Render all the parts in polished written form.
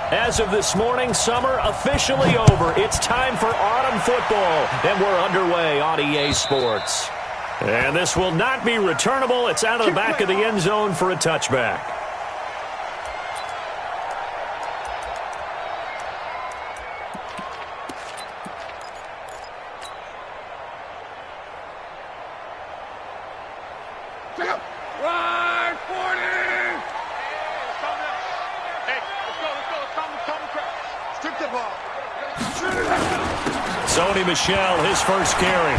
As of this morning, summer officially over. It's time for autumn football, and we're underway on EA Sports. And this will not be returnable. It's out of the back of the end zone for a touchback. Michelle, his first carry.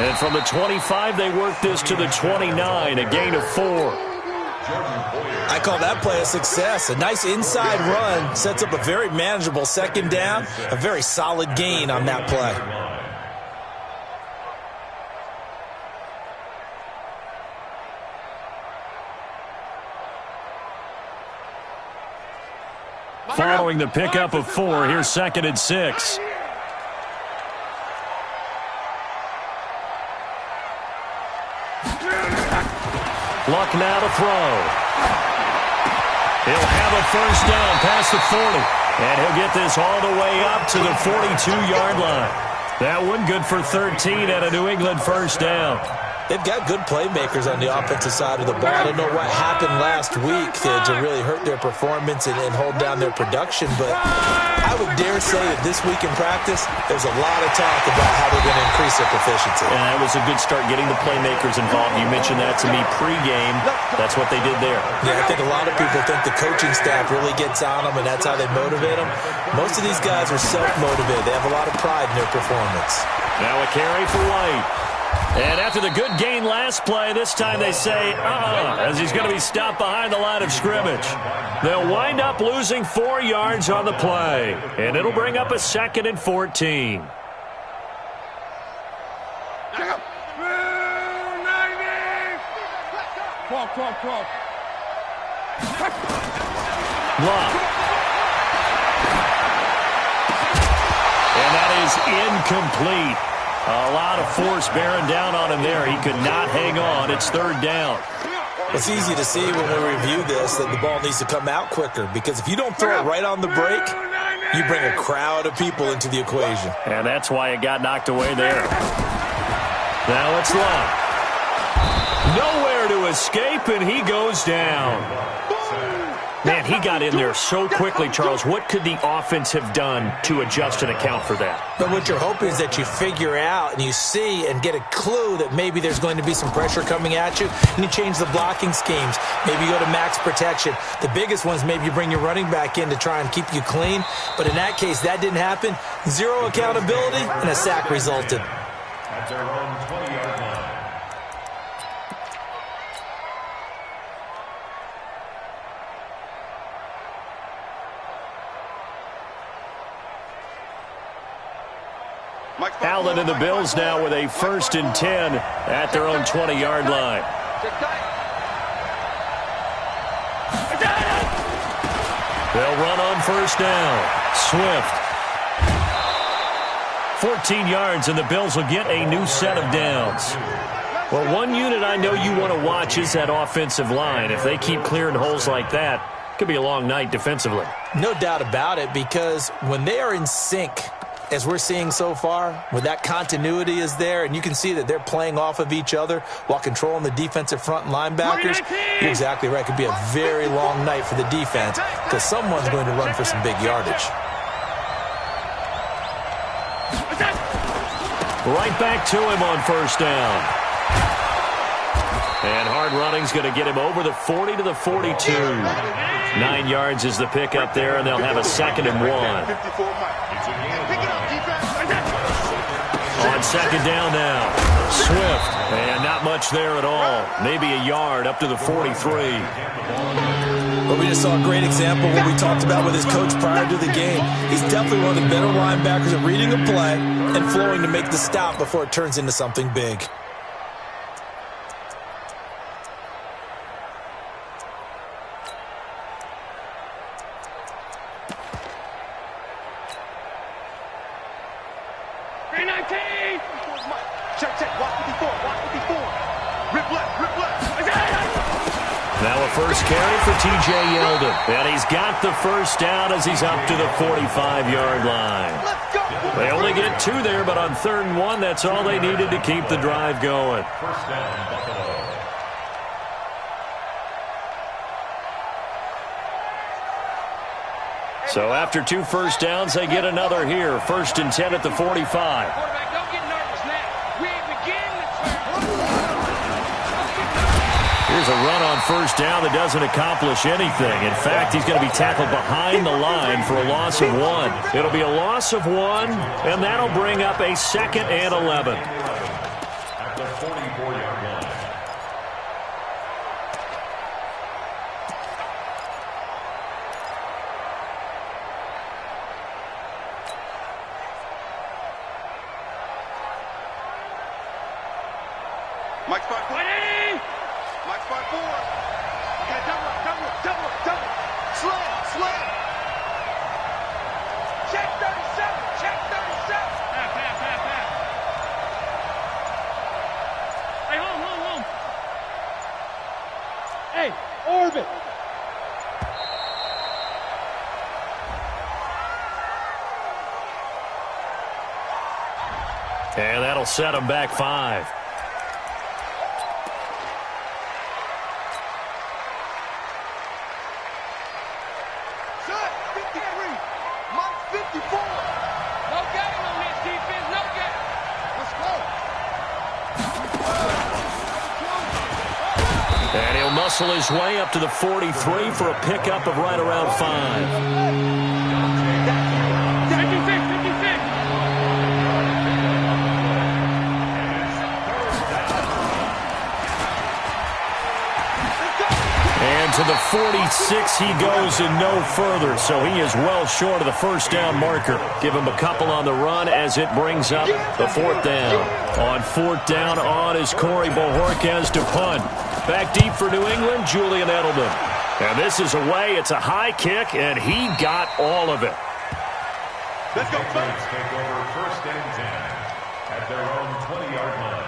And from the 25, they work this to the 29, a gain of 4. I call that play a success. A nice inside run sets up a very manageable second down, a very solid gain on that play. Following the pickup of 4, here's 2nd and 6. Luck now to throw. He'll have a first down past the 40. And he'll get this all the way up to the 42-yard line. That one good for 13 at a New England first down. They've got good playmakers on the offensive side of the ball. I don't know what happened last week to really hurt their performance and hold down their production, but I would dare say that this week in practice, there's a lot of talk about how they're going to increase their proficiency. Yeah, it was a good start getting the playmakers involved. You mentioned that to me pregame. That's what they did there. Yeah, I think a lot of people think the coaching staff really gets on them, and that's how they motivate them. Most of these guys are self-motivated. They have a lot of pride in their performance. Now a carry for White. And after the good gain last play, this time they say, as he's going to be stopped behind the line of scrimmage. They'll wind up losing 4 yards on the play, and it'll bring up a 2nd and 14. Luck. And that is incomplete. A lot of force bearing down on him there. He could not hang on. It's 3rd down. It's easy to see when we review this that the ball needs to come out quicker, because if you don't throw it right on the break, you bring a crowd of people into the equation. And that's why it got knocked away there. Now it's Luck. Nowhere to escape, and he goes down. Man, he got in there so quickly, Charles. What could the offense have done to adjust and account for that? But what you're hoping is that you figure out and you see and get a clue that maybe there's going to be some pressure coming at you, and you change the blocking schemes. Maybe you go to max protection. The biggest ones, maybe you bring your running back in to try and keep you clean. But in that case, that didn't happen. 0 accountability, and a sack resulted. At their own 20-yard line. Allen and the Bills now with a 1st and 10 at their own 20-yard line. They'll run on first down. Swift. 14 yards, and the Bills will get a new set of downs. Well, one unit I know you want to watch is that offensive line. If they keep clearing holes like that, it could be a long night defensively. No doubt about it, because when they are in sync, as we're seeing so far, where that continuity is there, and you can see that they're playing off of each other while controlling the defensive front linebackers, you're exactly right. It could be a very long night for the defense, because someone's going to run for some big yardage. Right back to him on first down. And hard running's going to get him over the 40 to the 42. 9 yards is the pickup there, and they'll have a 2nd and 1. On 2nd down now. Swift. And not much there at all. Maybe a yard up to the 43. Well, we just saw a great example of what we talked about with his coach prior to the game. He's definitely one of the better linebackers at reading a play and flowing to make the stop before it turns into something big. Now a the first carry for T.J. Yeldon. And he's got the first down as he's up to the 45-yard line. They only get 2 there, but on 3rd and 1, that's all they needed to keep the drive going. First down, Buffalo. So after 2 first downs, they get another here. 1st and 10 at the 45. Quarterback, don't get nervous now. We ain't beginning Here's a run on 1st down that doesn't accomplish anything. In fact, he's going to be tackled behind the line for a loss of 1. It'll be a loss of 1, and that'll bring up a 2nd and 11. At the 44-yard line. Mike spot 4. Mike spot 4. Okay, double. Slam. Check 37. Pass. Hey, hold. Hey, orbit. And that'll set him back 5. And he'll muscle his way up to the 43 for a pickup of right around 5. And to the 46 he goes and no further, so he is well short of the first down marker. Give him a couple on the run as it brings up the 4th down. On 4th down on is Corey Bojorquez to punt. Back deep for New England, Julian Edelman. And this is away. It's a high kick, and he got all of it. Let's go, Saints take over 1st and 10 at their own 20-yard line.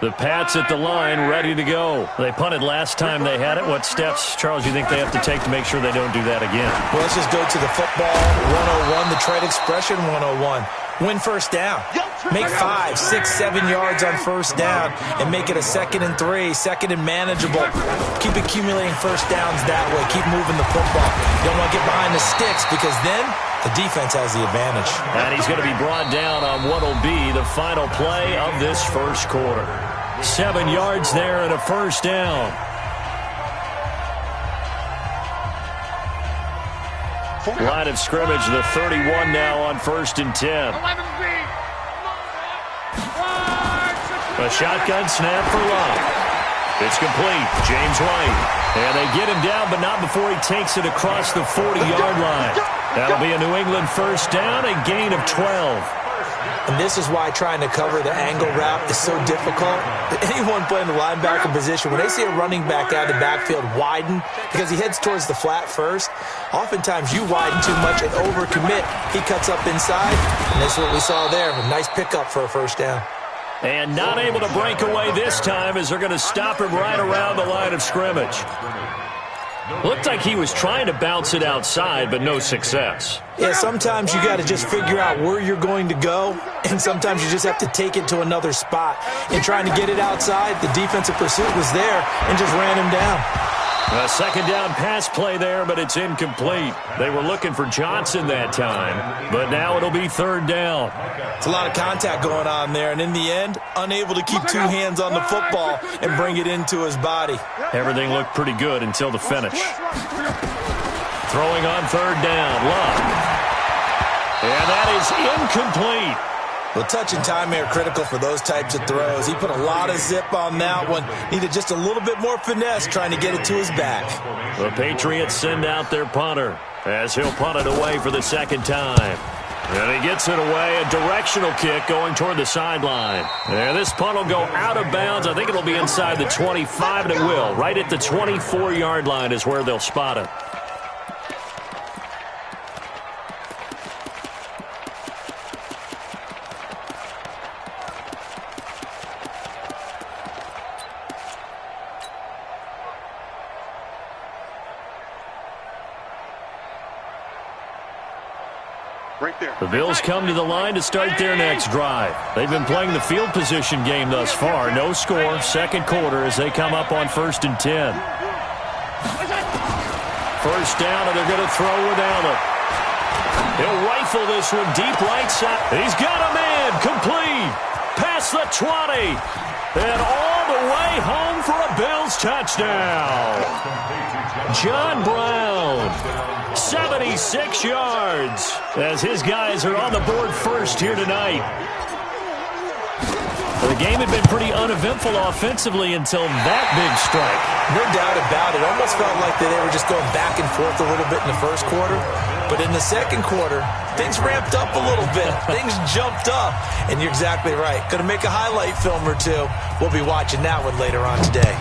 The Pats at the line, ready to go. They punted last time they had it. What steps, Charles, you think they have to take to make sure they don't do that again? Well, let's just go to the football 101, the trade expression 101. Win first down. Make 5, 6, 7 yards on first down and make it a 2nd and 3, 2nd and manageable. Keep accumulating first downs that way. Keep moving the football. You don't want to get behind the sticks because then the defense has the advantage. And he's going to be brought down on what will be the final play of this first quarter. 7 yards there and a first down. Line of scrimmage, the 31 now on 1st and 10. A shotgun snap for Love. It's complete. James White. And they get him down, but not before he takes it across the 40-yard line. That'll be a New England first down, a gain of 12. And this is why trying to cover the angle route is so difficult. Anyone playing the linebacker position, when they see a running back out of the backfield widen because he heads towards the flat first, oftentimes you widen too much and overcommit. He cuts up inside, and that's what we saw there. A nice pickup for a first down. And not able to break away this time as they're going to stop him right around the line of scrimmage. Looked like he was trying to bounce it outside, but no success. Yeah, sometimes you got to just figure out where you're going to go, and sometimes you just have to take it to another spot. And trying to get it outside, the defensive pursuit was there and just ran him down. A 2nd down pass play there, but it's incomplete. They were looking for Johnson that time, but now it'll be 3rd down. It's a lot of contact going on there, and in the end, unable to keep 2 hands on the football and bring it into his body. Everything looked pretty good until the finish. Throwing on 3rd down, Love. And that is incomplete. Well, touch and time are critical for those types of throws. He put a lot of zip on that one. Needed just a little bit more finesse trying to get it to his back. The Patriots send out their punter as he'll punt it away for the 2nd time. And he gets it away, a directional kick going toward the sideline. And this punt will go out of bounds. I think it'll be inside the 25, and it will. Right at the 24-yard line is where they'll spot it. Right there. The Bills come to the line to start their next drive. They've been playing the field position game thus far. No score, second quarter as they come up on 1st and 10. First down, and they're going to throw without it. He'll rifle this one deep right side. He's got a man complete. Past the 20. And all the way home for a Bills touchdown. John Brown, 76 yards, as his guys are on the board first here tonight. The game had been pretty uneventful offensively until that big strike. No doubt about it. Almost felt like they were just going back and forth a little bit in the first quarter. But in the second quarter, things ramped up a little bit. Things jumped up. And you're exactly right. Going to make a highlight film or two. We'll be watching that one later on today.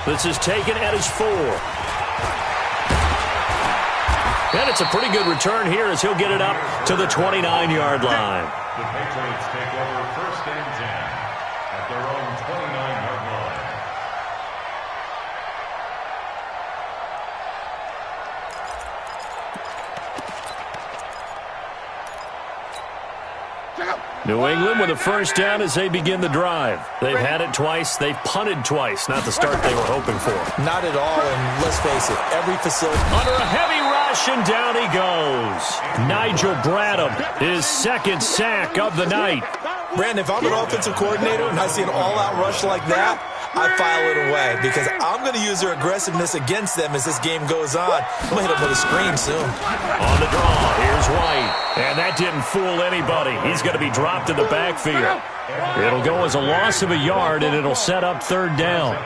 This is taken at his 4. And it's a pretty good return here as he'll get it up to the 29-yard line. The Patriots take over 1st and 10 at their own 29-yard line. New England with a first down as they begin the drive. They've had it twice. They've punted twice. Not the start they were hoping for. Not at all, and let's face it, every facility... Under a heavy rush, and down he goes. Nigel Bradham, his second sack of the night. Brandon, if I'm an offensive coordinator and I see an all-out rush like that, I file it away because I'm going to use their aggressiveness against them as this game goes on. I'm going to hit them with a screen soon. On the draw, here's White. And that didn't fool anybody. He's going to be dropped in the backfield. It'll go as a loss of a yard, and it'll set up 3rd down.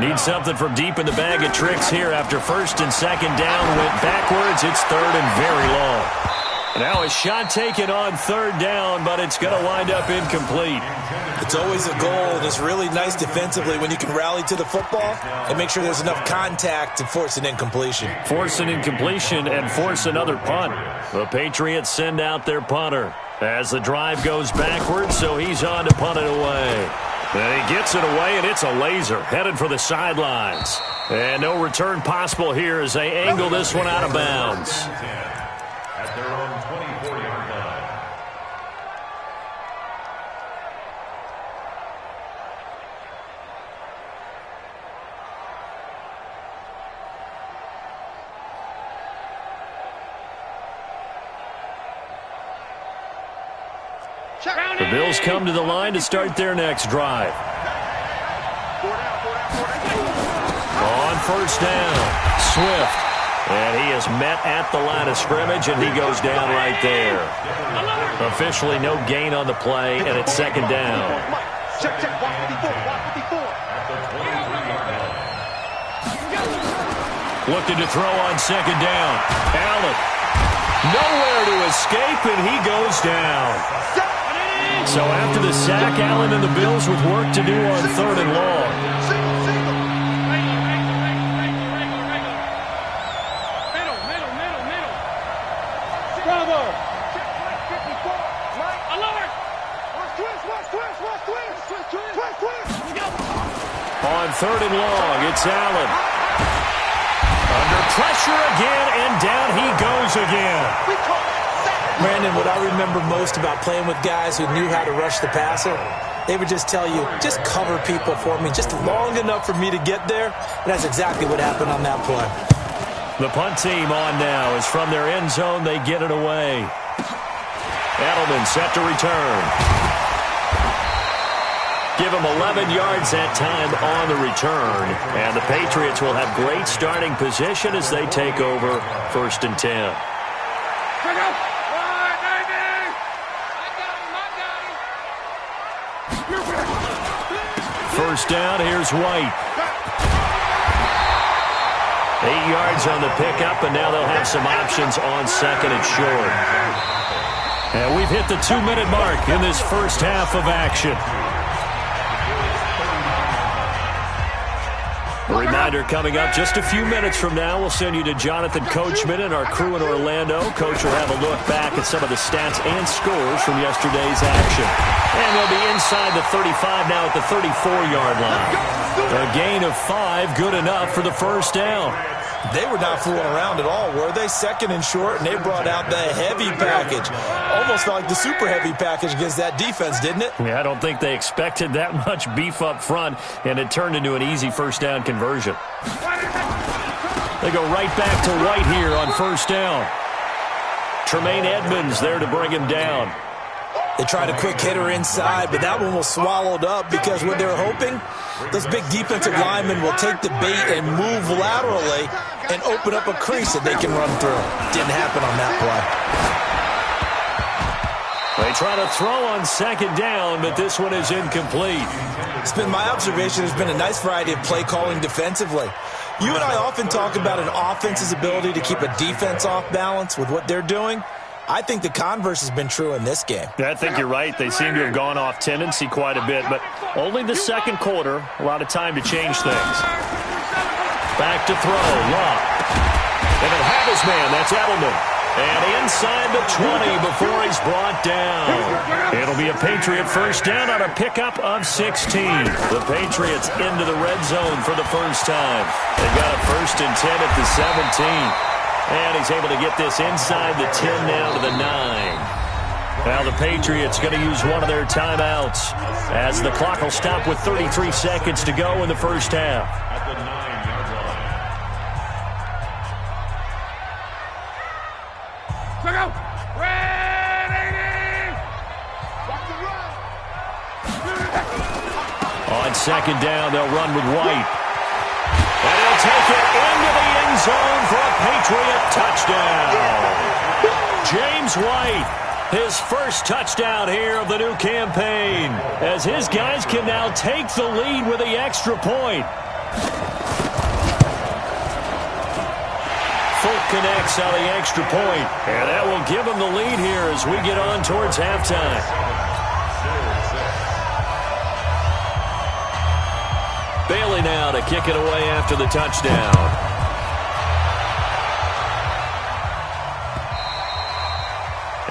Need something from deep in the bag of tricks here after 1st and 2nd down went backwards. It's 3rd and very long. Now a shot taken on 3rd down, but it's going to wind up incomplete. It's always a goal, and it's really nice defensively when you can rally to the football and make sure there's enough contact to force an incompletion. Force an incompletion and force another punt. The Patriots send out their punter as the drive goes backwards, so he's on to punt it away. And he gets it away, and it's a laser headed for the sidelines. And no return possible here as they angle this one out of bounds. At their own 24-yard line. The Bills come to the line to start their next drive. On 1st down, Swift. And he is met at the line of scrimmage, and he goes down right there. Officially no gain on the play, and it's 2nd down. Check, check, walk 54, walk 54. Looking to throw on 2nd down. Allen. Nowhere to escape, and he goes down. So after the sack, Allen and the Bills with work to do on 3rd and long. On 3rd and long, it's Allen. Under pressure again, and down he goes again. Brandon, what I remember most about playing with guys who knew how to rush the passer, they would just tell you, just cover people for me, just long enough for me to get there. And that's exactly what happened on that play. The punt team on now is from their end zone. They get it away. Edelman set to return. Give him 11 yards that time on the return. And the Patriots will have great starting position as they take over 1st and 10. First down, here's White. 8 yards on the pickup, and now they'll have some options on 2nd and short. And we've hit the 2-minute mark in this first half of action. A reminder coming up just a few minutes from now, we'll send you to Jonathan Coachman and our crew in Orlando. Coach will have a look back at some of the stats and scores from yesterday's action. And they'll be inside the 35 now at the 34-yard line. A gain of 5, good enough for the first down. They were not fooling around at all, were they? Second and short, and they brought out the heavy package. Almost felt like the super heavy package against that defense, didn't it? Yeah, I don't think they expected that much beef up front, and it turned into an easy first down conversion. They go right back to White here on first down. Tremaine Edmonds there to bring him down. They tried a quick hitter inside, but that one was swallowed up because what they were hoping, those big defensive linemen will take the bait and move laterally and open up a crease that they can run through. Didn't happen on that play. They try to throw on second down, but this one is incomplete. It's been my observation there's been a nice variety of play calling defensively. You and I often talk about an offense's ability to keep a defense off balance with what they're doing. I think the converse has been true in this game. Yeah, I think you're right. They seem to have gone off tendency quite a bit, but only the second quarter, a lot of time to change things. Back to throw, Love. And he'll have his man, that's Edelman. And inside the 20 before he's brought down. It'll be a Patriot first down on a pickup of 16. The Patriots into the red zone for the first time. They've got a 1st and 10 at the 17. And he's able to get this inside the 10 now to the 9. Now the Patriots going to use one of their timeouts as the clock will stop with 33 seconds to go in the first half. At the 9-yard line. Check out. On second down, they'll run with White. And he'll take it into the end zone for a Patriot touchdown. James White, his first touchdown here of the new campaign, as his guys can now take the lead with the extra point. Folk connects on the extra point, and that will give him the lead here as we get on towards halftime. Bailey now to kick it away after the touchdown.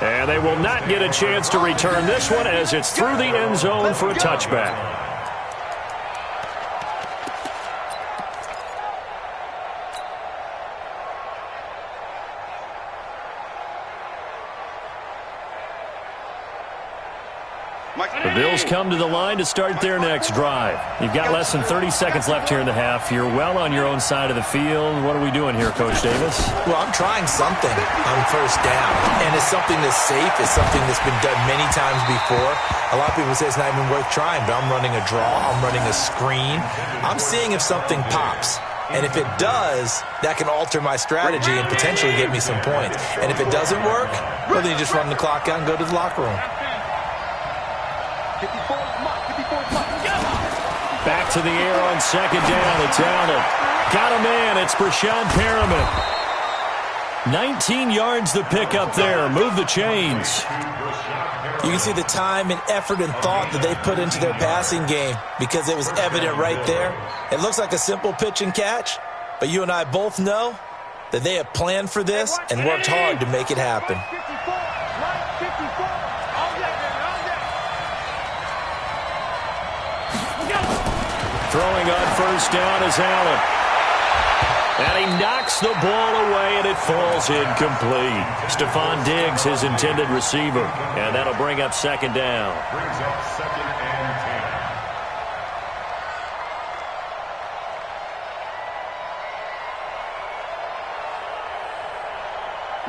And they will not get a chance to return this one as it's through the end zone for a touchback. The Bills come to the line to start their next drive. You've got less than 30 seconds left here in the half. You're well on your own side of the field. What are we doing here, Coach Davis? Well, I'm trying something on first down, and it's something that's safe. It's something that's been done many times before. A lot of people say it's not even worth trying, but I'm running a draw. I'm running a screen. I'm seeing if something pops. And if it does, that can alter my strategy and potentially get me some points. And if it doesn't work, well, then you just run the clock out and go to the locker room. Back to the air on second down. It's Allen. Got a man. It's Brashad Perriman. 19 yards the pick up there. Move the chains. You can see the time and effort and thought that they put into their passing game because it was evident right there. It looks like a simple pitch and catch, but you and I both know that they have planned for this and worked hard to make it happen. Throwing on first down is Allen. And he knocks the ball away, and it falls incomplete. Stephon Diggs, his intended receiver. And that'll bring up second down. Brings up 2nd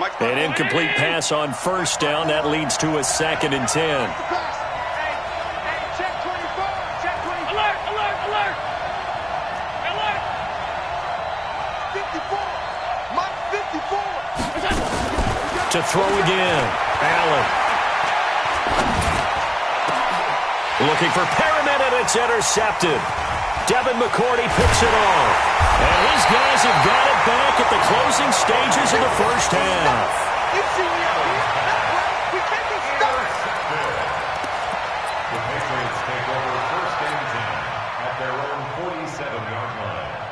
and 10. An incomplete pass on first down. That leads to a 2nd and 10. To throw again. Allen. Looking for Perriman, and it's intercepted. Devin McCourty picks it off. And his guys have got it back at the closing stages of the first half. The Patriots take over 1st and 10 at their own 47-yard line.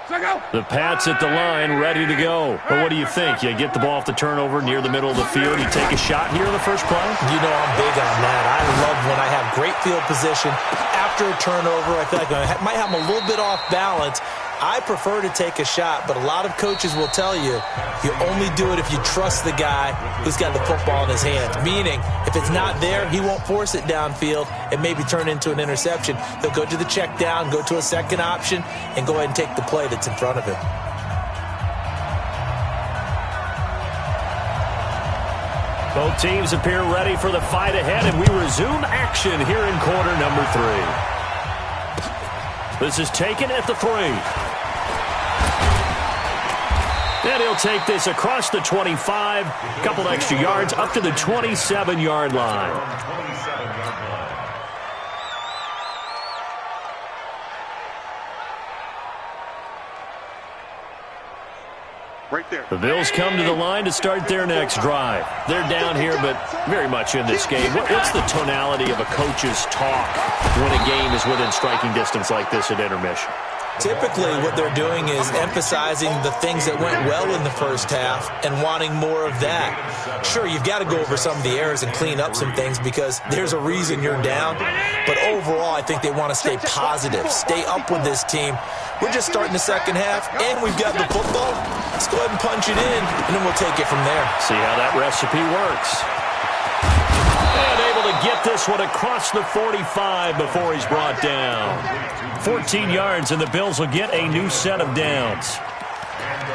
The Pats at the line, ready to go. But what do you think? You get the ball off the turnover near the middle of the field. You take a shot here in the first play? You know I'm big on that. I love when I have great field position. After a turnover, I feel like I might have them a little bit off balance. I prefer to take a shot, but a lot of coaches will tell you only do it if you trust the guy who's got the football in his hands. Meaning, if it's not there, he won't force it downfield and maybe turn into an interception. He'll go to the check down, go to a second option, and go ahead and take the play that's in front of him. Both teams appear ready for the fight ahead, and we resume action here in quarter number 3. This is taken at the 3. And he'll take this across the 25, a couple extra yards, up to the 27-yard line. Right there. The Bills come to the line to start their next drive. They're down here, but very much in this game. What's the tonality of a coach's talk when a game is within striking distance like this at intermission? Typically, what they're doing is emphasizing the things that went well in the first half and wanting more of that. Sure, you've got to go over some of the errors and clean up some things because there's a reason you're down. But overall, I think they want to stay positive, stay up with this team. We're just starting the second half, and we've got the football. Let's go ahead and punch it in, and then we'll take it from there. See how that recipe works. And able to get this one across the 45 before he's brought down. 14 yards, and the Bills will get a new set of downs.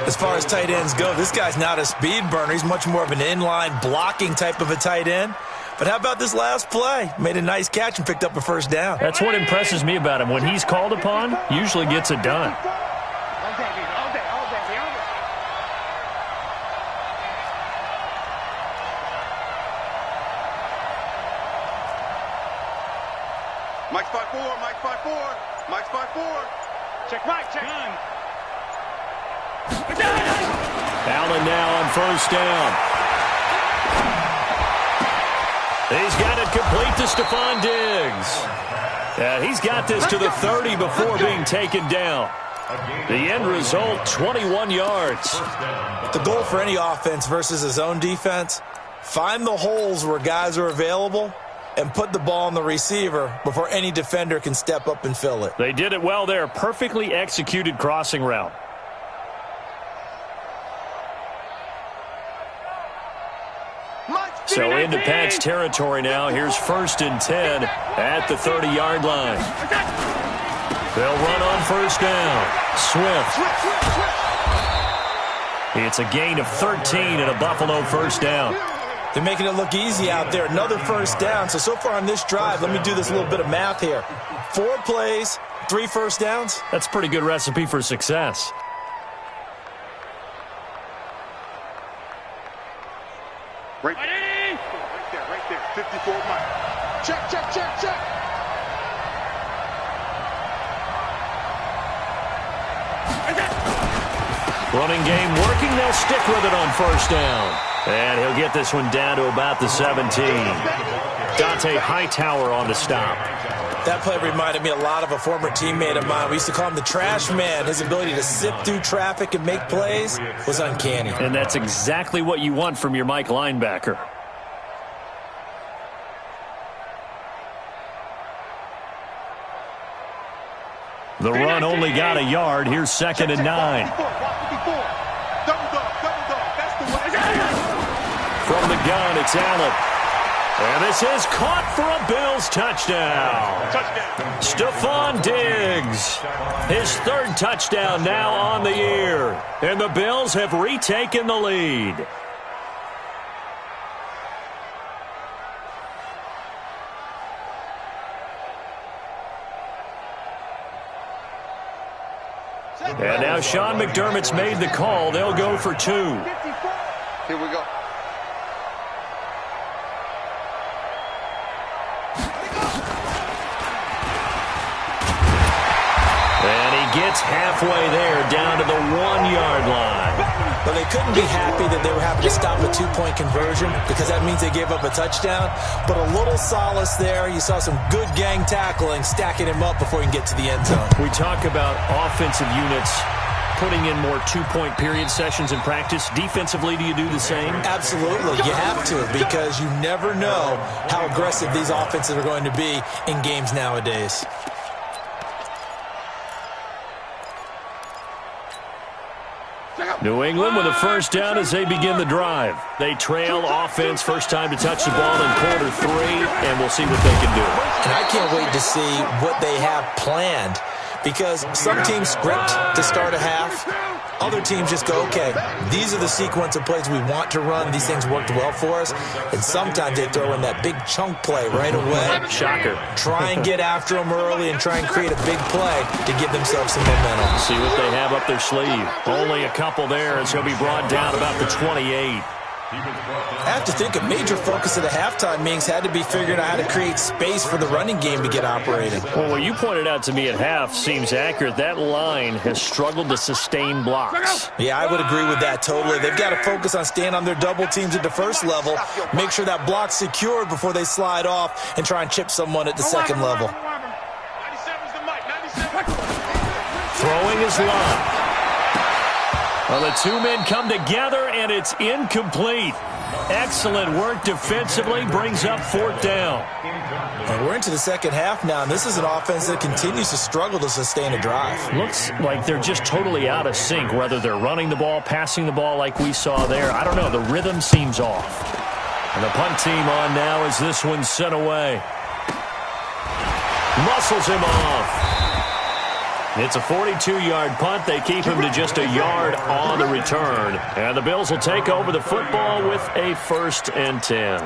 As far as tight ends go, this guy's not a speed burner. He's much more of an inline blocking type of a tight end. But how about this last play? Made a nice catch and picked up a first down. That's what impresses me about him. When he's called upon, usually gets it done. Mike's 5-4, Mike's 5-4, Mike's 5-4. Check Mike, check. Allen now on first down. He's got it complete to Stephon Diggs. And he's got this to the 30 before being taken down. The end result, 21 yards. The goal for any offense versus a zone defense, find the holes where guys are available and put the ball on the receiver before any defender can step up and fill it. They did it well there. Perfectly executed crossing route. So into Pats territory now. Here's 1st and 10 at the 30-yard line. They'll run on first down. Swift. It's a gain of 13 and a Buffalo first down. They're making it look easy out there. Another first down. So far on this drive, let me do this little bit of math here. 4 plays, 3 first downs. That's a pretty good recipe for success. Right there. 54 Mike. Check. Running game working. They'll stick with it on first down. And he'll get this one down to about the 17. Dante Hightower on the stop. That play reminded me a lot of a former teammate of mine. We used to call him the trash man. His ability to sift through traffic and make plays was uncanny. And that's exactly what you want from your Mike linebacker. The run only got a yard. Here's 2nd and 9. From the gun, it's Allen. And this is caught for a Bills touchdown. Stephon Diggs. His 3rd touchdown now on the year. And the Bills have retaken the lead. And now Sean McDermott's made the call. They'll go for 2. Here we go. And he gets halfway there, down to the 1-yard line. But they couldn't be happy that they were having to stop a 2-point conversion because that means they gave up a touchdown. But a little solace there. You saw some good gang tackling, stacking him up before he can get to the end zone. We talk about offensive units putting in more two-point period sessions in practice. Defensively, do you do the same? Absolutely. You have to, because you never know how aggressive these offenses are going to be in games nowadays. New England with a first down as they begin the drive. They trail offense, first time to touch the ball in quarter 3, and we'll see what they can do. And I can't wait to see what they have planned, because some teams script to start a half. Other teams just go, okay, these are the sequence of plays we want to run. These things worked well for us. And sometimes they throw in that big chunk play right away. Shocker. Try and get after them early and try and create a big play to give themselves some momentum. See what they have up their sleeve. Only a couple there as he'll be brought down about the 28. I have to think a major focus of the halftime meetings had to be figuring out how to create space for the running game to get operating. Well, what you pointed out to me at half seems accurate. That line has struggled to sustain blocks. Yeah, I would agree with that totally. They've got to focus on staying on their double teams at the first level, make sure that block's secured before they slide off and try and chip someone at the second level. Throwing is long. Well, the two men come together, and it's incomplete. Excellent work defensively, brings up fourth down. And we're into the second half now, and this is an offense that continues to struggle to sustain a drive. Looks like they're just totally out of sync, whether they're running the ball, passing the ball like we saw there. I don't know. The rhythm seems off. And the punt team on now as this one's sent away. Muscles him off. It's a 42-yard punt. They keep him to just a yard on the return. And the Bills will take over the football with a 1st and 10.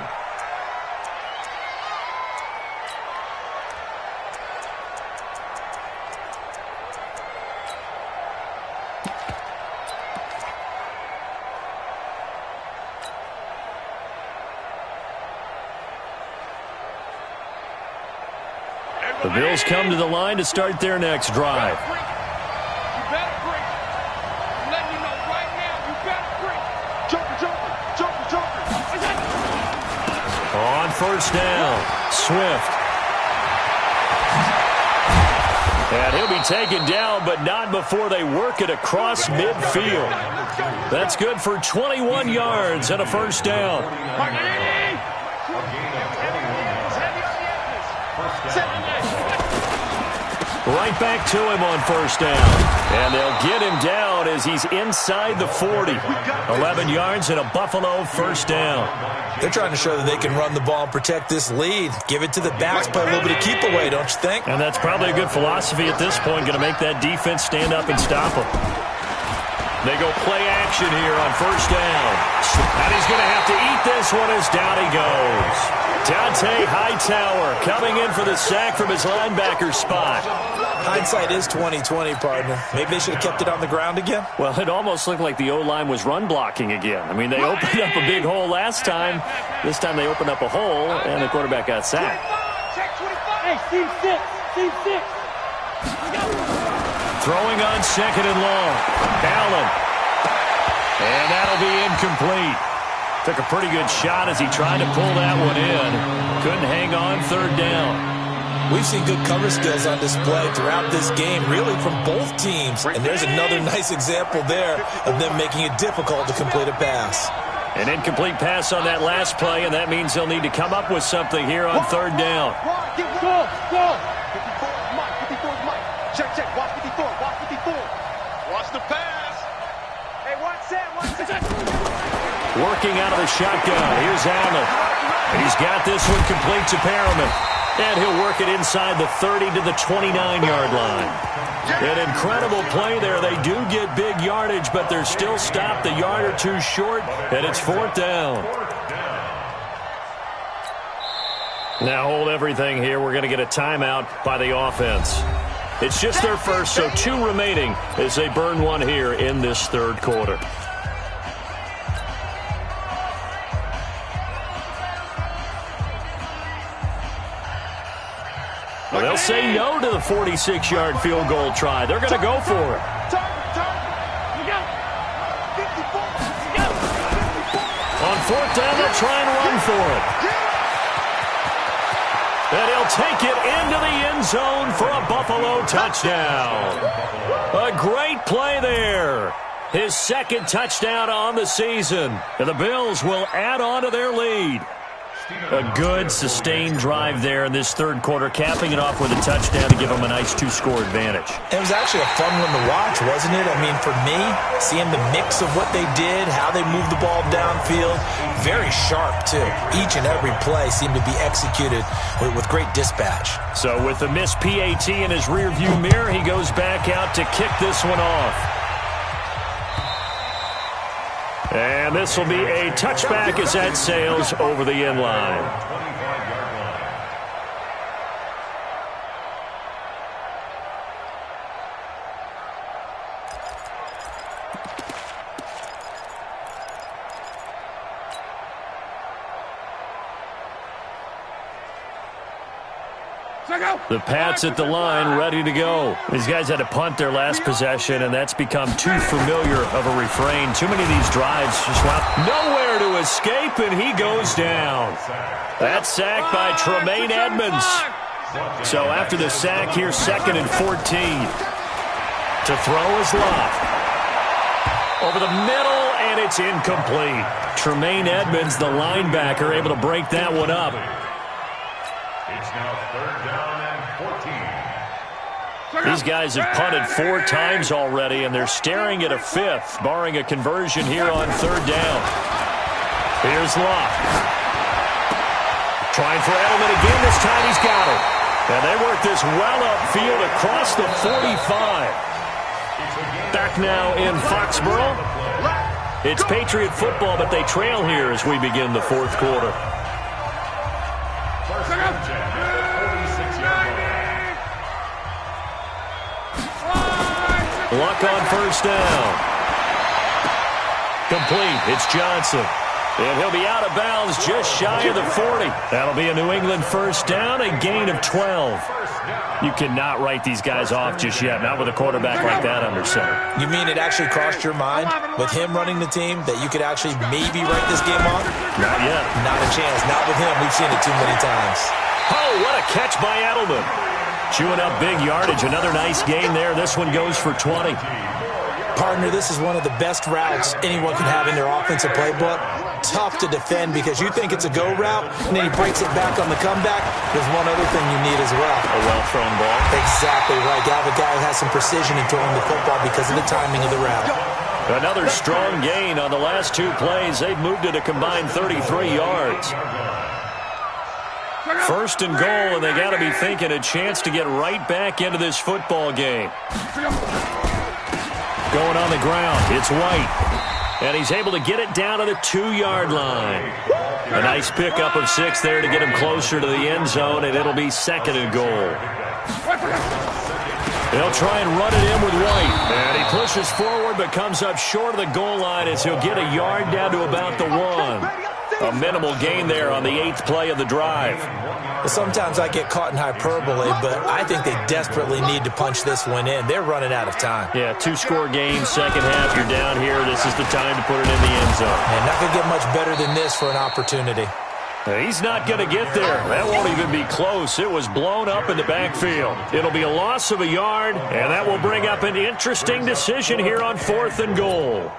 The Bills come to the line to start their next drive. On first down, Swift. And he'll be taken down, but not before they work it across midfield. That's good for 21 yards and a first down. Right back to him on first down. And they'll get him down as he's inside the 40. 11 yards and a Buffalo first down. They're trying to show that they can run the ball and protect this lead. Give it to the backs, play a little bit of keep away, don't you think? And that's probably a good philosophy at this point, going to make that defense stand up and stop them. They go play action here on first down. And he's going to have to eat this one as down he goes. Dante Hightower coming in for the sack from his linebacker spot. Hindsight is 20/20, partner. Maybe they should have kept it on the ground again. Well, it almost looked like the O-line was run blocking again. I mean, they opened up a big hole last time. This time they opened up a hole, and the quarterback got sacked. Hey, team 6. Throwing on second and long. Allen. And that'll be incomplete. Took a pretty good shot as he tried to pull that one in. Couldn't hang on third down. We've seen good cover skills on display throughout this game, really from both teams. And there's another nice example there of them making it difficult to complete a pass. An incomplete pass on that last play, and that means they'll need to come up with something here on third down. Go. 54, Mike. 54, Mike. Check. Watch 54. Watch the pass. Hey, watch that. Working out of the shotgun. Here's Allen. And he's got this one complete to Perriman. And he'll work it inside the 30 to the 29-yard line. An incredible play there. They do get big yardage, but they're still stopped a yard or two short, and it's fourth down. Now hold everything here. We're going to get a timeout by the offense. It's just their first, so 2 remaining as they burn one here in this third quarter. Well, they'll say no to the 46-yard field goal try. They're going to go for it. On fourth down, they'll try and run for it. And he'll will take it into the end zone for a Buffalo touchdown. A great play there. His second touchdown on the season. And the Bills will add on to their lead. A good, sustained drive there in this third quarter, capping it off with a touchdown to give them a nice two-score advantage. It was actually a fun one to watch, wasn't it? I mean, for me, seeing the mix of what they did, how they moved the ball downfield, very sharp, too. Each and every play seemed to be executed with great dispatch. So with the missed PAT in his rearview mirror, he goes back out to kick this one off. And this will be a touchback as that sails over the end line. The Pats at the line, ready to go. These guys had to punt their last possession, and that's become too familiar of a refrain. Too many of these drives just nowhere to escape, and he goes down. That's sacked by Tremaine Edmonds. So after the sack here, 2nd and 14. To throw is left. Over the middle, and it's incomplete. Tremaine Edmonds, the linebacker, able to break that one up. It's now 3rd down and 14. These guys have punted 4 times already, and they're staring at a 5th, barring a conversion here on 3rd down. Here's Locke. Trying for Edelman again. This time he's got it. And they work this well upfield across the 45. Back now in Foxborough. It's Patriot football, but they trail here as we begin the 4th quarter. Luck on 1st down. Complete. It's Johnson. And he'll be out of bounds just shy of the 40. That'll be a New England 1st down, a gain of 12. You cannot write these guys off just yet, not with a quarterback like that under center. You mean it actually crossed your mind with him running the team that you could actually maybe write this game off? Not yet. Not a chance. Not with him. We've seen it too many times. Oh, what a catch by Edelman. Chewing up big yardage. Another nice gain there. This one goes for 20. Partner, this is one of the best routes anyone can have in their offensive playbook. Tough to defend because you think it's a go route, and then he breaks it back on the comeback. There's one other thing you need as well. A well-thrown ball. Exactly right. You have a guy who has some precision in throwing the football because of the timing of the route. Another strong gain on the last 2 plays. They've moved it a combined 33 yards. 1st and goal, and they got to be thinking a chance to get right back into this football game. Going on the ground, it's White. And he's able to get it down to the 2-yard line. A nice pickup of 6 there to get him closer to the end zone, and it'll be 2nd and goal. They'll try and run it in with White. And he pushes forward but comes up short of the goal line as he'll get a yard down to about the 1. A minimal gain there on the 8th play of the drive. Sometimes I get caught in hyperbole, but I think they desperately need to punch this one in. They're running out of time. Yeah, 2-score game, second half. You're down here. This is the time to put it in the end zone. And not going to get much better than this for an opportunity. He's not going to get there. That won't even be close. It was blown up in the backfield. It'll be a loss of a yard, and that will bring up an interesting decision here on 4th and goal.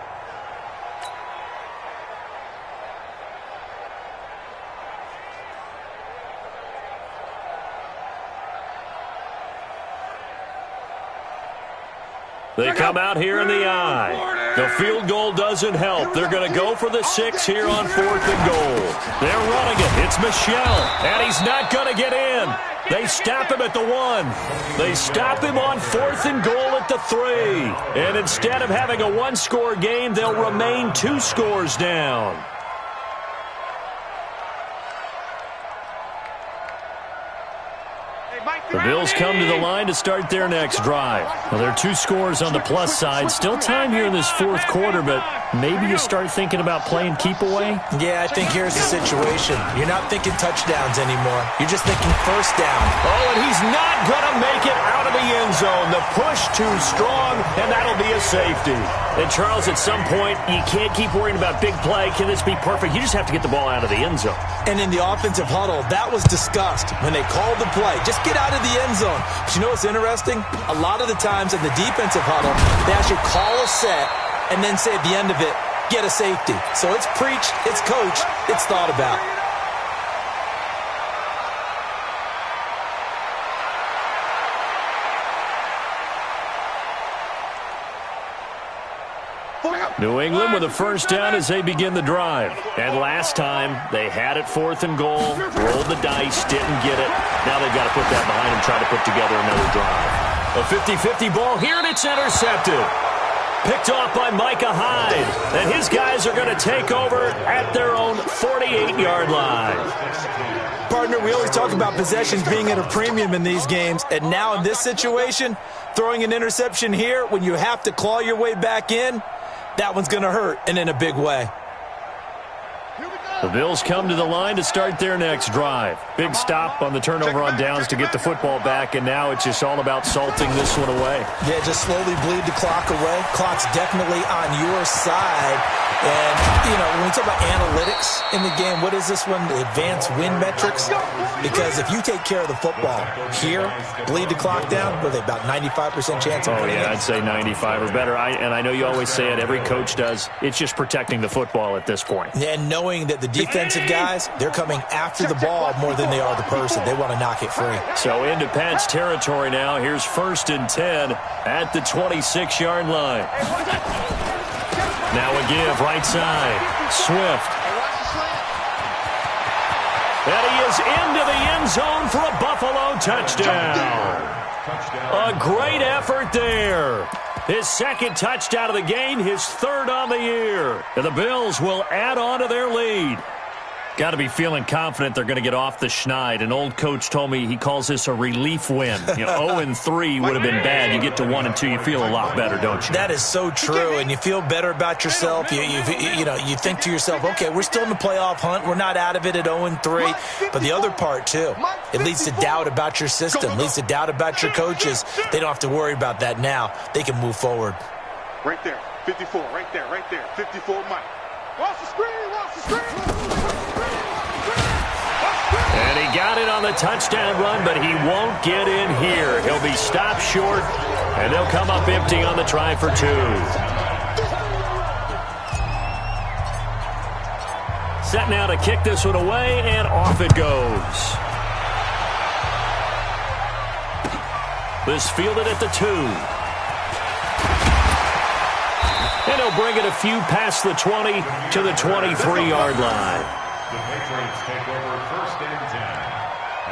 They come out here in the I. The field goal doesn't help. They're going to go for the 6 here on 4th and goal. They're running it. It's Michelle, and he's not going to get in. They stop him at the 1. They stop him on 4th and goal at the 3. And instead of having a 1-score game, they'll remain 2 scores down. The Bills come to the line to start their next drive. Well, there are 2 scores on the plus side. Still time here in this 4th quarter, but maybe you start thinking about playing keep away? Yeah, I think here's the situation. You're not thinking touchdowns anymore. You're just thinking 1st down. Oh, and he's not going to make it out of the end zone. The push too strong, and that'll be a safety. And, Charles, at some point, you can't keep worrying about big play. Can this be perfect? You just have to get the ball out of the end zone. And in the offensive huddle, that was discussed when they called the play. Just get out of the end zone. But you know what's interesting? A lot of the times in the defensive huddle, they actually call a set and then say at the end of it, get a safety. So it's preached, it's coached, it's thought about. New England with a first down as they begin the drive. And last time, they had it 4th and goal, rolled the dice, didn't get it. Now they've got to put that behind them, try to put together another drive. A 50-50 ball here, and it's intercepted. Picked off by Micah Hyde. And his guys are going to take over at their own 48-yard line. Partner, we always talk about possessions being at a premium in these games. And now in this situation, throwing an interception here when you have to claw your way back in, that one's going to hurt, and in a big way. The Bills come to the line to start their next drive. Big stop on the turnover on downs to get the football back, and now it's just all about salting this one away. Yeah, just slowly bleed the clock away. Clock's definitely on your side. And, you know, when we talk about analytics in the game, what is this one? The advanced win metrics? Because if you take care of the football here, bleed the clock down, what are they, about 95% chance of winning? Oh, yeah, I'd say 95 or better. And I know you always say it, every coach does. It's just protecting the football at this point. And knowing that the defensive guys, they're coming after the ball more than they are the person. They want to knock it free. So into Pats territory now. Here's 1st and 10 at the 26-yard line. Now a give, right side. Swift. And he is into the end zone for a Buffalo touchdown. A great effort there. His 2nd touchdown of the game, his 3rd on the year. And the Bills will add on to their lead. Got to be feeling confident they're going to get off the schneid. An old coach told me he calls this a relief win. 0-3 would have been bad. You get to 1-2, you feel a lot better, don't you? That is so true, and you feel better about yourself. You think to yourself, okay, we're still in the playoff hunt. We're not out of it at 0-3. But the other part, too, it leads to doubt about your system, leads to doubt about your coaches. They don't have to worry about that now. They can move forward. Right there, 54, right there, 54, Mike. Watch the screen, watch the screen. And he got it on the touchdown run, but he won't get in here. He'll be stopped short, and they'll come up empty on the try for 2. Set now to kick this one away, and off it goes. This fielded at the 2. And he'll bring it a few past the 20 to the 23-yard line. The Patriots take over 1st and 10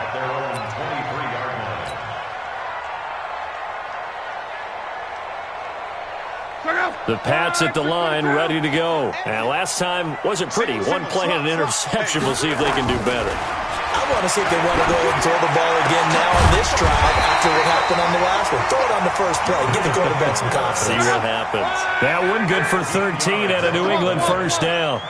at their own 23-yard line. The Pats at the line, ready to go. And last time wasn't pretty. One play and an interception. We'll see if they can do better. I want to see if they want to go and throw the ball again now on this drive after what happened on the last one. Throw it on the first play. Give the quarterback some confidence. See what happens. That one good for 13 at a New England first down.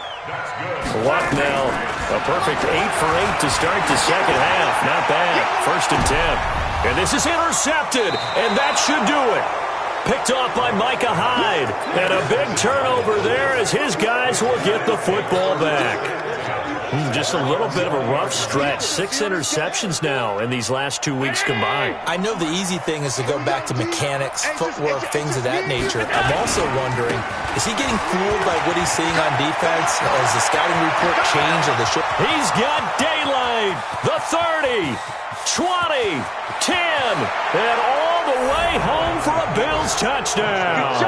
Luck now. A perfect 8 for 8 to start the second half. Not bad. 1st and 10. And this is intercepted. And that should do it. Picked off by Micah Hyde. And a big turnover there as his guys will get the football back. Just a little bit of a rough stretch. 6 interceptions now in these last 2 weeks combined. I know the easy thing is to go back to mechanics, footwork, things of that nature. I'm also wondering, is he getting fooled by what he's seeing on defense? Has the scouting report changed? He's got daylight. The 30, 20, 10, and all the way home for a Bills touchdown.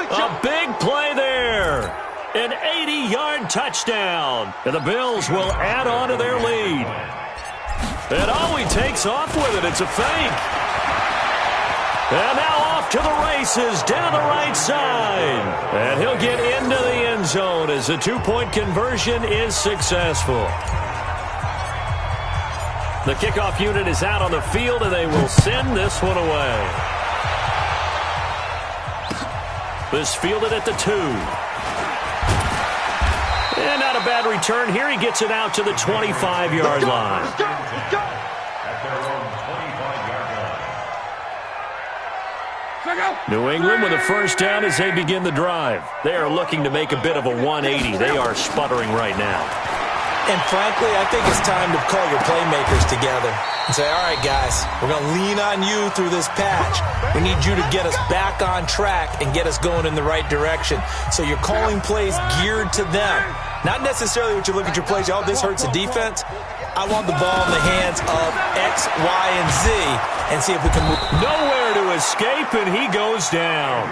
A big play there. An 80-yard touchdown. And the Bills will add on to their lead. And he takes off with it. It's a fake. And now off to the races down the right side. And he'll get into the end zone as the 2-point conversion is successful. The kickoff unit is out on the field, and they will send this one away. This fielded at the 2. And not a bad return here. He gets it out to the 25-yard line. At their own 25-yard line. New England with a first down as they begin the drive. They are looking to make a bit of a 180. They are sputtering right now. And frankly, I think it's time to call your playmakers together and say, all right, guys, we're going to lean on you through this patch. We need you to get us back on track and get us going in the right direction. So you're calling plays geared to them. Not necessarily what you look at your plays, oh, this hurts the defense. I want the ball in the hands of X, Y, and Z and see if we can move. Nowhere to escape, and he goes down.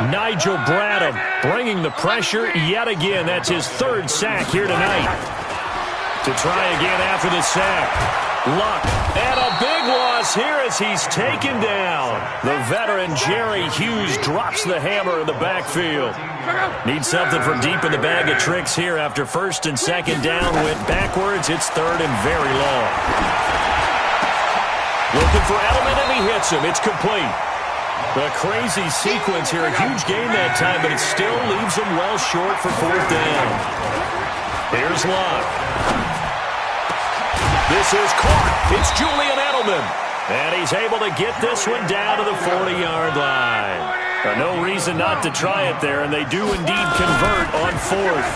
Nigel Bradham bringing the pressure yet again. That's his third sack here tonight. To try again after the sack. Luck. And a big loss here as he's taken down. The veteran Jerry Hughes drops the hammer in the backfield. Needs something from deep in the bag of tricks here after first and second down went backwards. It's third and very long. Looking for Edelman, and he hits him. It's complete. The crazy sequence here. A huge gain that time, but it still leaves him well short for fourth down. Here's Luck. This is caught. It's Julian Edelman. And he's able to get this one down to the 40-yard line. No reason not to try it there, and they do indeed convert on fourth.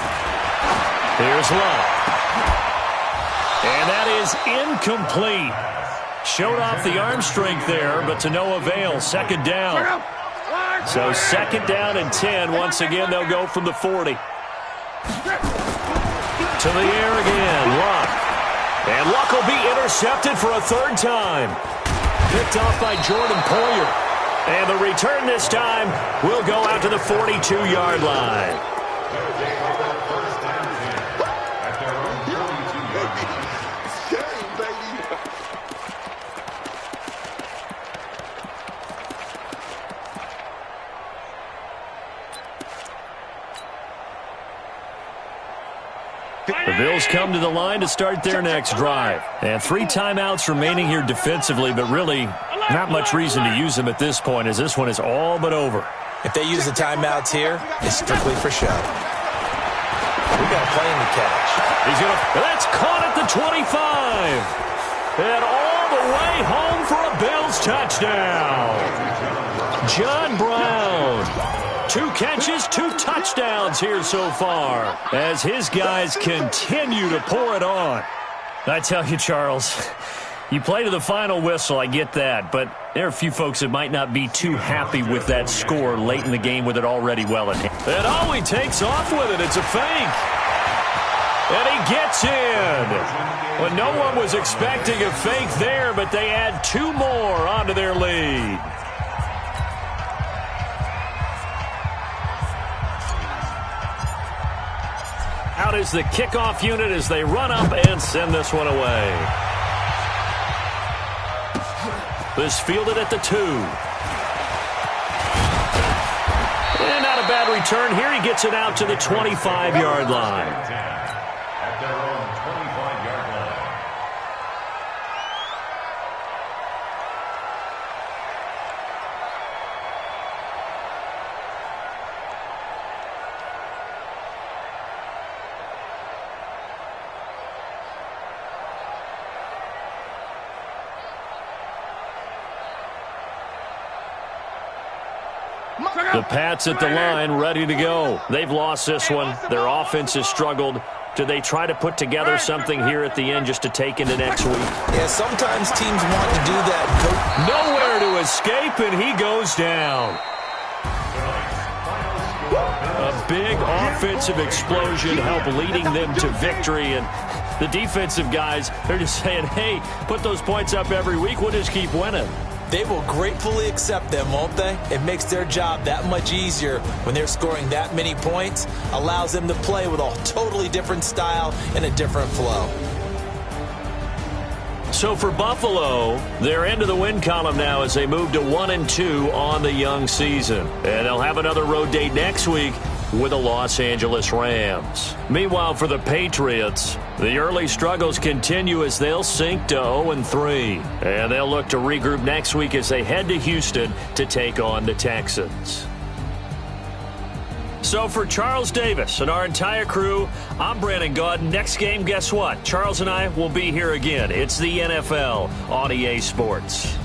Here's Luck. And that is incomplete. Showed off the arm strength there, but to no avail. Second down. So second down and 10. Once again, they'll go from the 40. To the air again. Luck. And Luck will be intercepted for a third time. Picked off by Jordan Poyer. And the return this time will go out to the 42-yard line. The Bills come to the line to start their next drive. And 3 timeouts remaining here defensively, but really not much reason to use them at this point, as this one is all but over. If they use the timeouts here, it's strictly for show. We got a play in the catch. That's caught at the 25. And all the way home for a Bills touchdown. John Brown. 2 catches, 2 touchdowns here so far as his guys continue to pour it on. I tell you, Charles, you play to the final whistle, I get that, but there are a few folks that might not be too happy with that score late in the game with it already well in hand. And oh, he takes off with it. It's a fake. And he gets in. Well, no one was expecting a fake there, but they add 2 more onto their lead. Out is the kickoff unit as they run up and send this one away. This fielded at the 2. And not a bad return here. He gets it out to the 25-yard line. At their own 25-yard line. The Pats at the line, ready to go. They've lost this one. Their offense has struggled. Do they try to put together something here at the end just to take into next week? Yeah, sometimes teams want to do that. Nowhere to escape, and he goes down. A big offensive explosion helped leading them to victory, and the defensive guys, they're just saying, hey, put those points up every week. We'll just keep winning. They will gratefully accept them, won't they? It makes their job that much easier when they're scoring that many points. Allows them to play with a totally different style and a different flow. So for Buffalo, they're into the win column now as they move to 1-2 on the young season. And they'll have another road date next week with the Los Angeles Rams. Meanwhile, for the Patriots, the early struggles continue as they'll sink to 0-3. And they'll look to regroup next week as they head to Houston to take on the Texans. So for Charles Davis and our entire crew, I'm Brandon Gaudin. Next game, guess what? Charles and I will be here again. It's the NFL on EA Sports.